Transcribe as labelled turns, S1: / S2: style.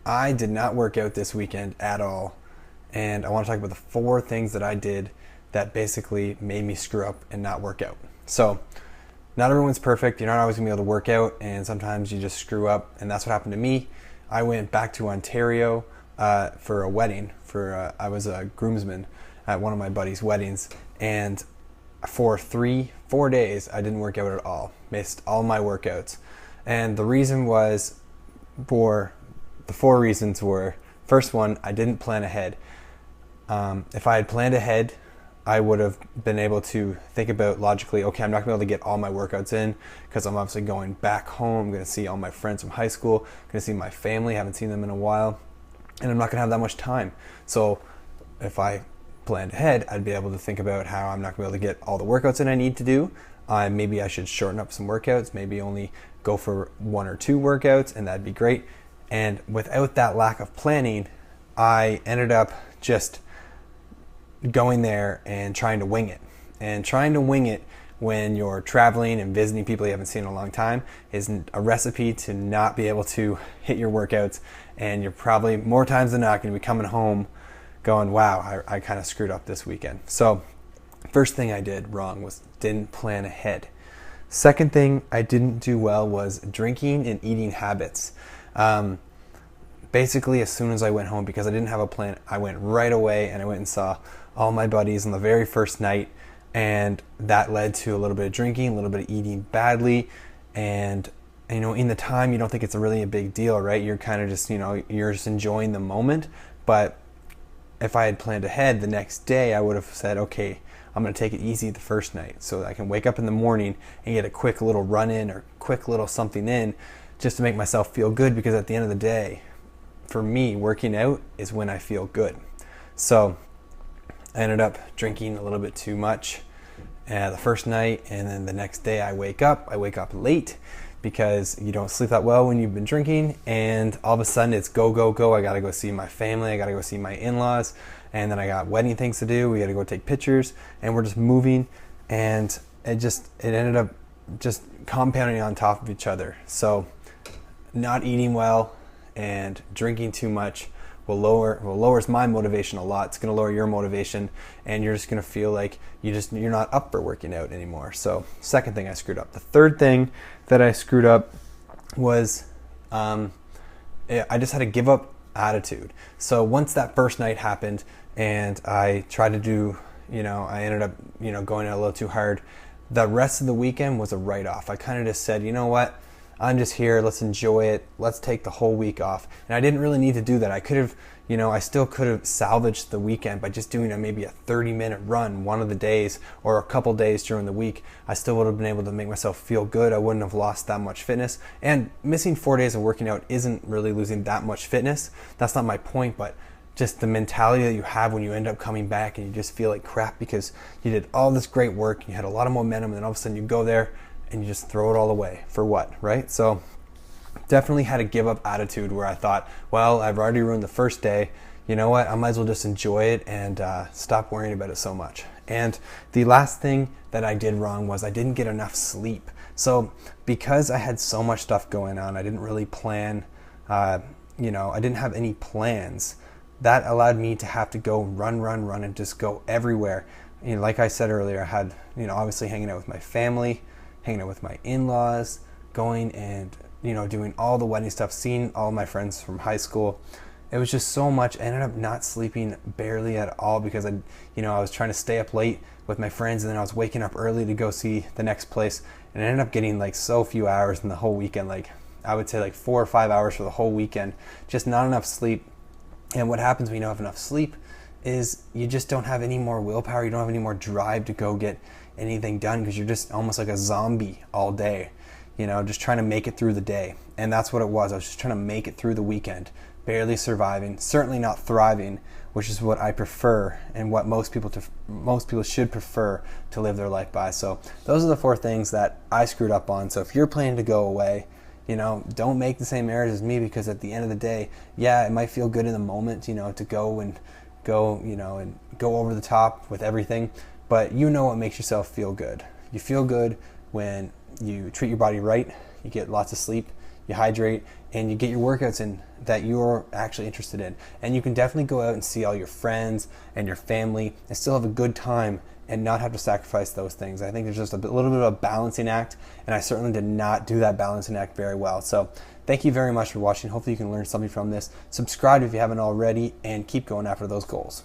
S1: I did not work out this weekend at all, and I want to talk about the 4 things that I did that basically made me screw up and not work out. So, not everyone's perfect. You're not always going to be able to work out, and sometimes you just screw up, and that's what happened to me. I went back to Ontario for a wedding. I was a groomsman at one of my buddy's weddings, and for 4 days, I didn't work out at all. Missed all my workouts. And the reason was, the 4 reasons were, first one, I didn't plan ahead. If I had planned ahead, I would have been able to think about logically, okay, I'm not going to be able to get all my workouts in because I'm obviously going back home. I'm going to see all my friends from high school, going to see my family, haven't seen them in a while, and I'm not going to have that much time. So if I planned ahead, I'd be able to think about how I'm not going to be able to get all the workouts in I need to do. Maybe I should shorten up some workouts, maybe only go for 1 or 2 workouts, and that'd be great. And without that lack of planning, I ended up just going there and trying to wing it. And trying to wing it when you're traveling and visiting people you haven't seen in a long time is a recipe to not be able to hit your workouts. And you're probably more times than not going to be coming home going, wow, I kind of screwed up this weekend. So first thing I did wrong was didn't plan ahead. Second thing I didn't do well was drinking and eating habits. Basically, as soon as I went home, because I didn't have a plan, I went right away and I went and saw all my buddies on the very first night, and that led to a little bit of drinking, a little bit of eating badly, and in the time you don't think it's really a big deal, right? You're kind of just, you're just enjoying the moment. But if I had planned ahead the next day, I would have said, okay, I'm going to take it easy the first night so that I can wake up in the morning and get a quick little run in or quick little something in just to make myself feel good, because at the end of the day, for me, working out is when I feel good. So I ended up drinking a little bit too much the first night, and then the next day I wake up late because you don't sleep that well when you've been drinking, and all of a sudden it's go, go, go. I gotta go see my family, I gotta go see my in-laws, and then I got wedding things to do. We gotta go take pictures, and we're just moving, and it ended up just compounding on top of each other. So not eating well and drinking too much lowers my motivation a lot. It's going to lower your motivation, and you're just going to feel like you're not up for working out anymore. So second thing I screwed up. The third thing that I screwed up was I just had a give up attitude. So once that first night happened and I tried to do, I ended up, going out a little too hard, the rest of the weekend was a write-off. I kind of just said, you know what? I'm just here, let's enjoy it, let's take the whole week off. And I didn't really need to do that. I could have, I still could have salvaged the weekend by just doing maybe a 30-minute run one of the days or a couple days during the week. I still would have been able to make myself feel good. I wouldn't have lost that much fitness. And missing 4 days of working out isn't really losing that much fitness. That's not my point, but just the mentality that you have when you end up coming back and you just feel like crap because you did all this great work, you had a lot of momentum, and then all of a sudden you go there and you just throw it all away for what, right? So definitely had a give up attitude where I thought, well, I've already ruined the first day. You know what? I might as well just enjoy it and stop worrying about it so much. And the last thing that I did wrong was I didn't get enough sleep. So because I had so much stuff going on, I didn't really plan, I didn't have any plans. That allowed me to have to go run and just go everywhere. Like I said earlier, I had, obviously hanging out with my family, hanging out with my in-laws, going and, doing all the wedding stuff, seeing all my friends from high school. It was just so much. I ended up not sleeping barely at all because I was trying to stay up late with my friends, and then I was waking up early to go see the next place, and I ended up getting like so few hours in the whole weekend. Like I would say like 4 or 5 hours for the whole weekend, just not enough sleep. And what happens when you don't have enough sleep is you just don't have any more willpower. You don't have any more drive to go get anything done because you're just almost like a zombie all day, just trying to make it through the day. And that's what it was. I was just trying to make it through the weekend, barely surviving, certainly not thriving, which is what I prefer and what most people should prefer to live their life by. So those are the 4 things that I screwed up on. So if you're planning to go away, don't make the same errors as me, because at the end of the day, yeah, it might feel good in the moment, to go and go over the top with everything. But what makes yourself feel good. You feel good when you treat your body right, you get lots of sleep, you hydrate, and you get your workouts in that you're actually interested in. And you can definitely go out and see all your friends and your family and still have a good time and not have to sacrifice those things. I think there's just a little bit of a balancing act, and I certainly did not do that balancing act very well. So thank you very much for watching. Hopefully you can learn something from this. Subscribe if you haven't already, and keep going after those goals.